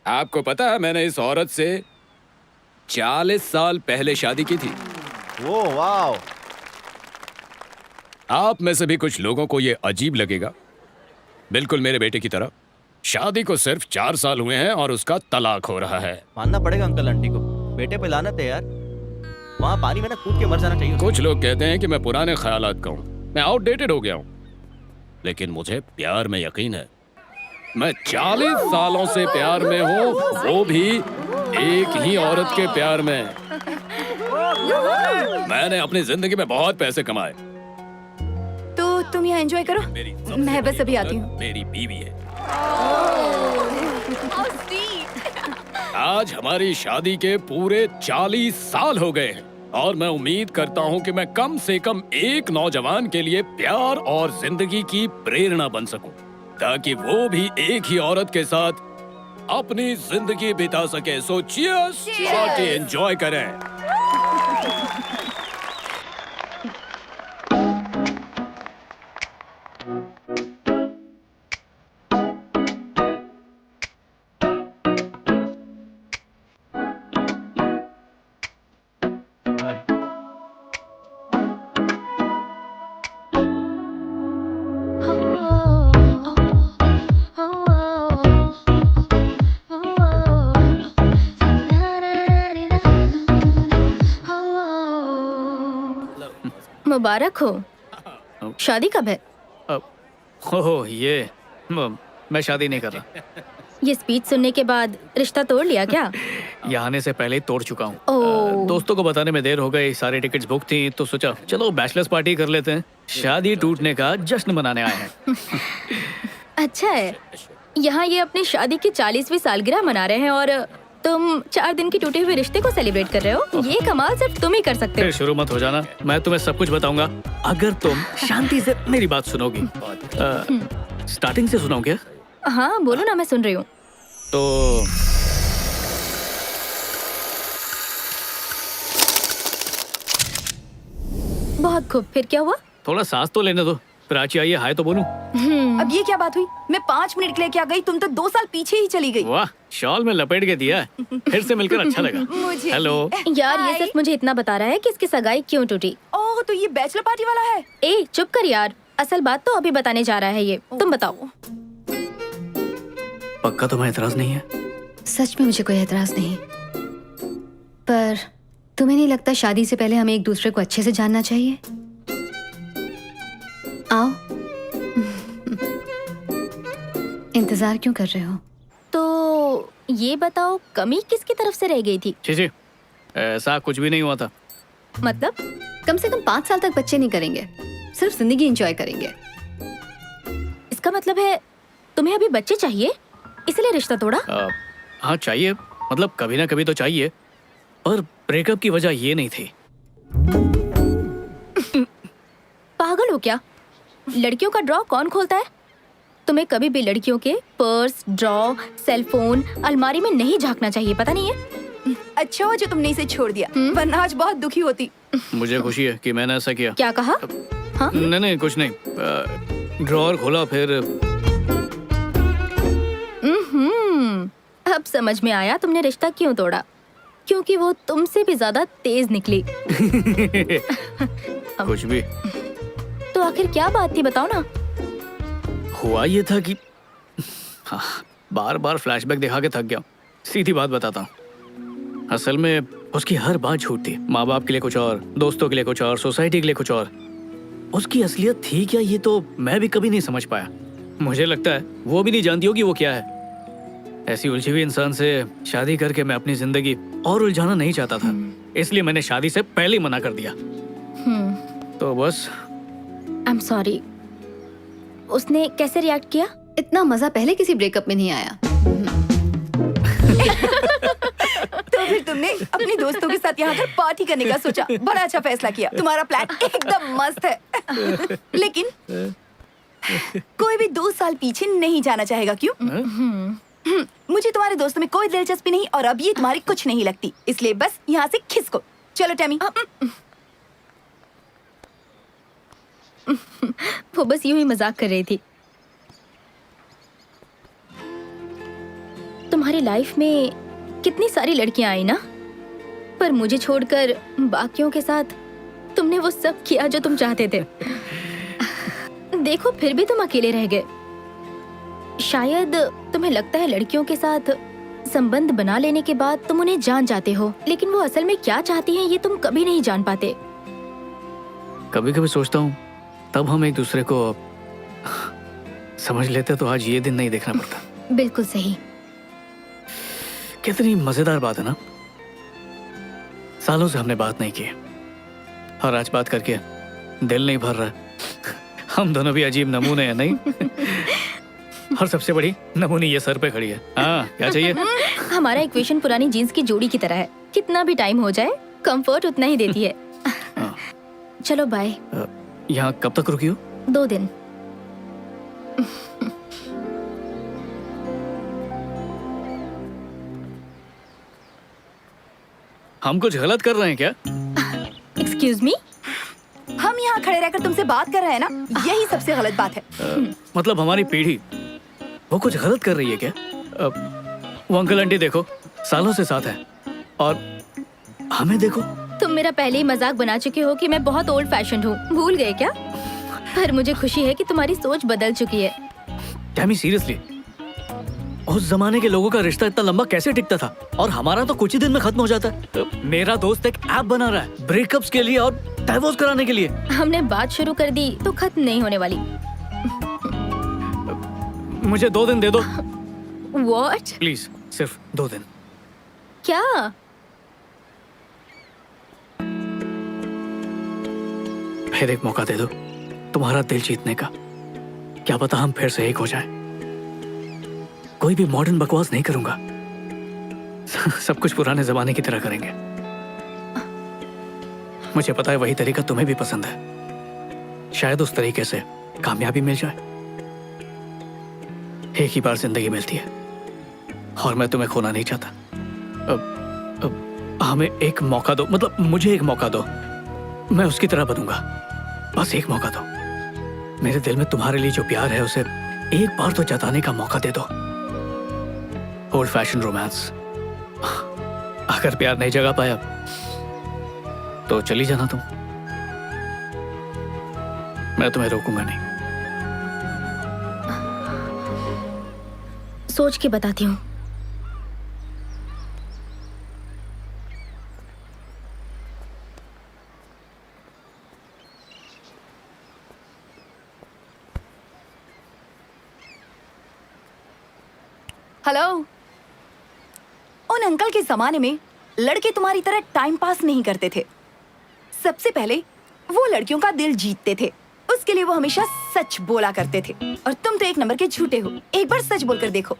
आपको पता है मैंने इस औरत से 40 साल पहले शादी की थी। वो वाओ। आप में से भी कुछ लोगों को ये अजीब लगेगा, बिल्कुल मेरे बेटे की तरह। शादी को सिर्फ 4 साल हुए हैं और उसका तलाक हो रहा है। मानना पड़ेगा अंकल आंटी को, बेटे पे लानत है यार। वहाँ पानी में ना कूद के मर जाना चाहिए। कुछ लोग कहते हैं कि मैं पुराने ख्यालात का हूँ, मैं आउटडेटेड हो गया हूँ, लेकिन मुझे प्यार में यकीन है। मैं 40 सालों से प्यार में हूँ, वो भी एक ही औरत के प्यार में। मैंने अपनी जिंदगी में बहुत पैसे कमाए। तो तुम यहाँ एंजॉय करो, मेरी मैं बस अभी आती हूँ। मेरी बीवी है। आज हमारी शादी के पूरे 40 साल हो गए हैं और मैं उम्मीद करता हूँ कि मैं कम से कम एक नौजवान के लिए प्यार और जिंदगी की प्रेरणा बन सकूं, ताकि वो भी एक ही औरत के साथ अपनी जिंदगी बिता सके। सो चीयर्स, पार्टी एंजॉय करें। मुबारक हो। शादी कब है? ओह ये मैं शादी नहीं कर रहा। ये स्पीच सुनने के बाद रिश्ता तोड़ लिया क्या? यहाँ आने से पहले ही तोड़ चुका हूँ। ओह। दोस्तों को बताने में देर हो गई, सारी टिकट्स बुक थी, तो सोचा चलो बैचलर्स पार्टी कर लेते हैं। शादी टूटने का जश्न मनाने आए हैं। अच्छा है, यहाँ ये अपनी शादी की 40वीं सालगिरह मना रहे हैं और तुम 4 दिन की टूटे हुए रिश्ते को सेलिब्रेट कर रहे हो। ये कमाल सिर्फ तुम ही कर सकते फिर हो। शुरू मत हो जाना, मैं तुम्हें सब कुछ बताऊंगा अगर तुम शांति से मेरी बात सुनोगी। स्टार्टिंग से सुनाऊं क्या? हाँ बोलो ना, मैं सुन रही हूँ। तो बहुत खूब, फिर क्या हुआ? थोड़ा सांस तो लेने दो, प्राची आई है, हाय तो बोलूं। अब ये क्या बात हुई? मैं 5 मिनट के लिए क्या गई, तुम तो 2 साल पीछे ही चली गई। वाह, शॉल में लपेट के दिया। फिर से मिलकर अच्छा लगा। मुझे हेलो। यार ये हाय। सिर्फ मुझे इतना बता रहा है कि इसकी सगाई क्यों टूटी। ओह, तो ये बैचलर पार्टी वाला है। ए चुप कर यार, असल बात तो अभी बताने जा रहा है ये। तुम बताओ। पक्का तुम्हें एतराज नहीं है? सच में मुझे कोई एतराज नहीं, पर तुम्हें नहीं लगता शादी से पहले हमें एक दूसरे को अच्छे से जानना चाहिए? आओ। इंतजार क्यों कर रहे हो? तो ये बताओ, कमी किसकी तरफ से रह गई थी? जी ऐसा कुछ भी नहीं हुआ था। मतलब? कम से कम 5 साल तक बच्चे नहीं करेंगे, सिर्फ जिंदगी एंजॉय करेंगे। इसका मतलब है तुम्हें अभी बच्चे चाहिए, इसलिए रिश्ता तोड़ा? हाँ चाहिए, मतलब कभी ना कभी तो चाहिए, पर ब्रेकअप की वजह ये नहीं थी। पागल हो क्या? लड़कियों का ड्रॉ कौन खोलता है? तुम्हें कभी भी लड़कियों के पर्स, ड्रॉ, सेलफोन, अलमारी में नहीं झांकना चाहिए, पता नहीं है? अच्छा हुआ जो तुमने इसे छोड़ दिया, वरना आज बहुत दुखी होती। मुझे खुशी है कि मैंने ऐसा किया। क्या कहा? हाँ? नहीं कुछ नहीं। ड्रॉअर खोला फिर। अब समझ में आया तुमने रिश्ता क्यों तोड़ा, क्योंकि वो तुमसे भी ज्यादा तेज निकली। कुछ भी। तो आखिर क्या बात थी, बताओ ना। हुआ ये था कि हाँ, बार बार फ्लैशबैक दिखा के थक गया। सीधी बात बताता हूँ, असल में उसकी हर बात झूठ थी। माँ बाप के लिए कुछ और, दोस्तों के लिए कुछ और, सोसाइटी के लिए कुछ और। उसकी असलियत थी क्या, ये तो मैं भी कभी नहीं समझ पाया। मुझे लगता है वो भी नहीं जानती होगी वो क्या है। ऐसी उलझी हुई इंसान से शादी करके मैं अपनी जिंदगी और उलझाना नहीं चाहता था, इसलिए मैंने शादी से पहले ही मना कर दिया। तो बस। I am sorry. उसने कैसे रिएक्ट किया? इतना मजा पहले किसी ब्रेकअप में नहीं आया। तो फिर तुमने अपने दोस्तों के साथ यहाँ पर पार्टी करने का सोचा। बड़ा अच्छा फैसला किया, तुम्हारा प्लान एकदम मस्त है। लेकिन कोई भी 2 साल पीछे नहीं जाना चाहेगा, क्यों? मुझे तुम्हारे दोस्तों में कोई दिलचस्पी नहीं और अब ये तुम्हारी कुछ नहीं लगती, इसलिए बस यहाँ से खिसको। चलो टैमी। वो बस यूं ही मजाक कर रही थी। तुम्हारी लाइफ में कितनी सारी लड़कियां आई ना, पर मुझे छोड़कर बाकियों के साथ तुमने वो सब किया जो तुम चाहते थे। देखो फिर भी तुम अकेले रह गए। शायद तुम्हें लगता है लड़कियों के साथ संबंध बना लेने के बाद तुम उन्हें जान जाते हो, लेकिन वो असल में क्या चाहती हैं ये तुम कभी नहीं जान पाते। कभी कभी सोचता हूँ तब हम एक दूसरे को समझ लेते तो आज ये दिन नहीं देखना पड़ता। बिल्कुल सही। कितनी मजेदार बात है ना, सालों से हमने बात नहीं की और आज बात करके दिल नहीं भर रहा। हम दोनों भी अजीब नमूने हैं नहीं? और सबसे बड़ी नमूनी ये सर पे खड़ी है। हाँ, क्या चाहिए? हमारा इक्वेशन पुरानी जीन्स की जोड़ी की तरह है, कितना भी टाइम हो जाए कंफर्ट उतना ही देती है। चलो बाय। यहाँ कब तक रुकी हो? 2 दिन। हम कुछ गलत कर रहे हैं क्या? Excuse me? हम यहाँ खड़े रहकर तुमसे बात कर रहे हैं ना, यही सबसे गलत बात है। मतलब हमारी पीढ़ी वो कुछ गलत कर रही है क्या? वो अंकल आंटी देखो सालों से साथ हैं और हमें देखो। तुम मेरा पहले ही मजाक बना चुके हो कि मैं बहुत ओल्ड फैशन हूँ, भूल गए क्या? पर मुझे खुशी है कि तुम्हारी सोच बदल चुकी है। टैमी सीरियसली, उस जमाने के लोगों का रिश्ता इतना लंबा कैसे टिकता था और हमारा तो कुछ ही दिन में खत्म हो जाता है। मेरा दोस्त एक ऐप बना रहा है ब्रेकअप्स के लिए और डाइवोर्स कराने के लिए। हमने बात शुरू कर दी तो खत्म नहीं होने वाली। मुझे 2 दिन दे दो What? प्लीज, सिर्फ 2 दिन। क्या? फिर एक मौका दे दो तुम्हारा दिल जीतने का। क्या पता हम फिर से एक हो जाएं। कोई भी मॉडर्न बकवास नहीं करूंगा, सब कुछ पुराने जमाने की तरह करेंगे। मुझे पता है वही तरीका तुम्हें भी पसंद है, शायद उस तरीके से कामयाबी मिल जाए। एक ही बार जिंदगी मिलती है और मैं तुम्हें खोना नहीं चाहता। अब हमें एक मौका दो, मतलब मुझे एक मौका दो, मैं उसकी तरह बनूंगा। बस एक मौका दो। मेरे दिल में तुम्हारे लिए जो प्यार है उसे एक बार तो जताने का मौका दे दो। Old fashion romance. अगर प्यार नहीं जगा पाया तो चली जाना तुम, मैं तुम्हें रोकूंगा नहीं। सोच के बताती हूँ। हेलो। उन अंकल के जमाने में लड़के तुम्हारी तरह टाइम पास नहीं करते थे। सबसे पहले वो लड़कियों का दिल जीतते थे, उसके लिए वो हमेशा सच बोला करते थे। और तुम तो 1 नंबर के झूठे हो। एक बार सच बोलकर देखो।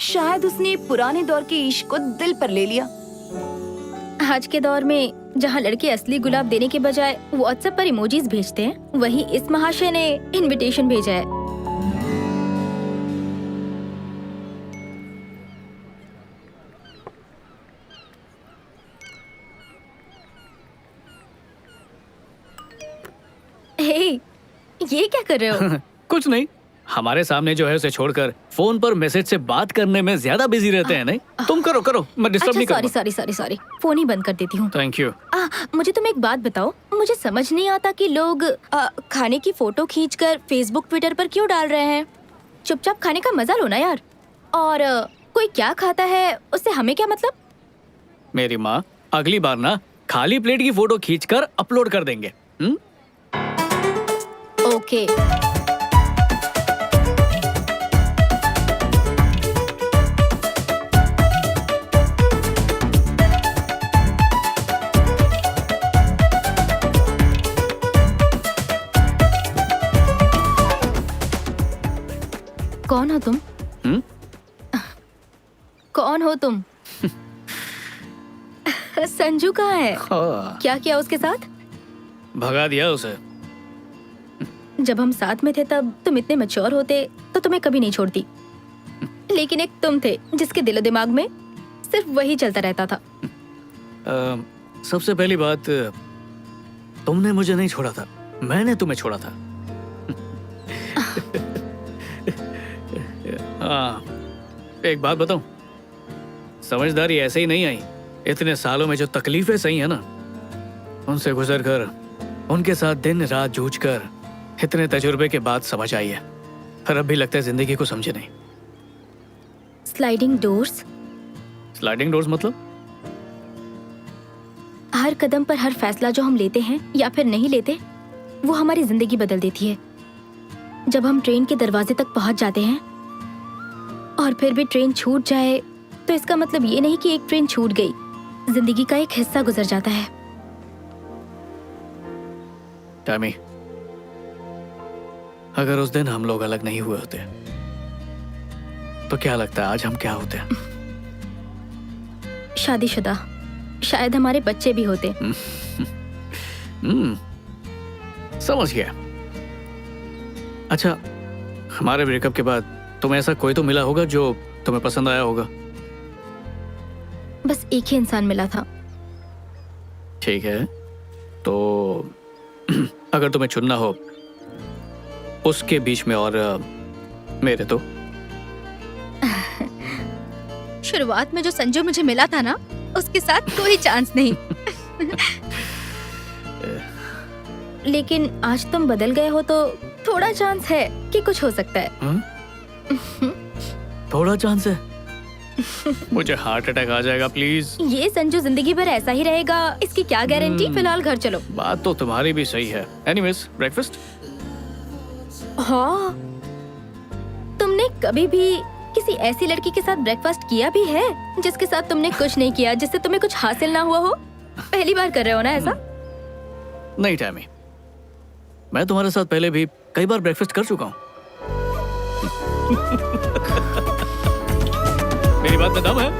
शायद उसने पुराने दौर के इश्क को दिल पर ले लिया। आज के दौर में जहाँ लड़के असली गुलाब देने के बजाय व्हाट्सएप पर इमोजीज भेजते हैं, वही इस महाशय ने इनविटेशन भेजा है। हे, ये क्या कर रहे हो? कुछ नहीं, हमारे सामने जो है उसे छोड़कर फोन पर मैसेज से बात करने में ज्यादा बिजी रहते हैं। नहीं, तुम करो करो, मैं डिस्टर्ब नहीं अच्छा, करूंगा। सॉरी, फोन ही बंद कर देती हूँ। Thank you. मुझे तुम एक बात बताओ, मुझे समझ नहीं आता कि लोग खाने की फोटो खींचकर फेसबुक ट्विटर पर क्यों डाल रहे हैं। चुपचाप खाने का मजा लो ना यार। और कोई क्या खाता है उससे हमें क्या मतलब? मेरी माँ, अगली बार ना खाली प्लेट की फोटो खींचकर अपलोड कर देंगे। ओके। कौन हो तुम? कौन हो तुम? संजू कहाँ है? क्या किया उसके साथ? भगा दिया उसे। जब हम साथ में थे तब तुम इतने मैच्योर होते तो तुम्हें कभी नहीं छोड़ती, लेकिन एक तुम थे जिसके दिलो दिमाग में सिर्फ वही चलता रहता था। सबसे पहली बात, तुमने मुझे नहीं छोड़ा था, मैंने तुम्हें छोड़ा था। हाँ, एक बात बताऊं, समझदारी ऐसे ही नहीं आई। इतने सालों में जो तकलीफें सही है ना, उनसे गुजर कर, उनके साथ दिन रात जूझ कर, इतने तजुर्बे के बाद समझ आई है। पर अब भी लगता है जिंदगी को समझे नहीं। स्लाइडिंग डोर्स, स्लाइडिंग डोर्स मतलब? हर कदम पर हर फैसला जो हम लेते हैं या फिर नहीं लेते, वो हमारी जिंदगी बदल देती है। जब हम ट्रेन के दरवाजे तक पहुंच जाते हैं और फिर भी ट्रेन छूट जाए, तो इसका मतलब ये नहीं कि एक ट्रेन छूट गई, जिंदगी का एक हिस्सा गुजर जाता है। टैमी, अगर उस दिन हम लोग अलग नहीं हुए होते तो क्या लगता है आज हम क्या होते? शादीशुदा, शायद हमारे बच्चे भी होते। समझ गया। अच्छा, हमारे ब्रेकअप के बाद तुम्हें ऐसा कोई तो मिला होगा जो तुम्हें पसंद आया होगा? बस एक ही इंसान मिला था। ठीक है, तो अगर तुम्हें चुनना हो उसके बीच में और मेरे, तो शुरुआत में जो संजू मुझे मिला था ना, उसके साथ कोई चांस नहीं। लेकिन आज तुम बदल गए हो तो थोड़ा चांस है कि कुछ हो सकता है। थोड़ा चांस है? मुझे हार्ट अटैक आ जाएगा प्लीज। ये संजू जिंदगी भर ऐसा ही रहेगा, इसकी क्या गारंटी। फिलहाल घर चलो। बात तो तुम्हारी भी सही है। Anyways, breakfast? हाँ, तुमने कभी भी किसी ऐसी लड़की के साथ ब्रेकफास्ट किया भी है जिसके साथ तुमने कुछ नहीं किया, जिससे तुम्हें कुछ हासिल ना हुआ हो? पहली बार कर रहे हो ना ऐसा? नहीं टैमी, मैं तुम्हारे साथ पहले भी कई बार ब्रेकफास्ट कर चुका हूँ। मेरी बात में दम है।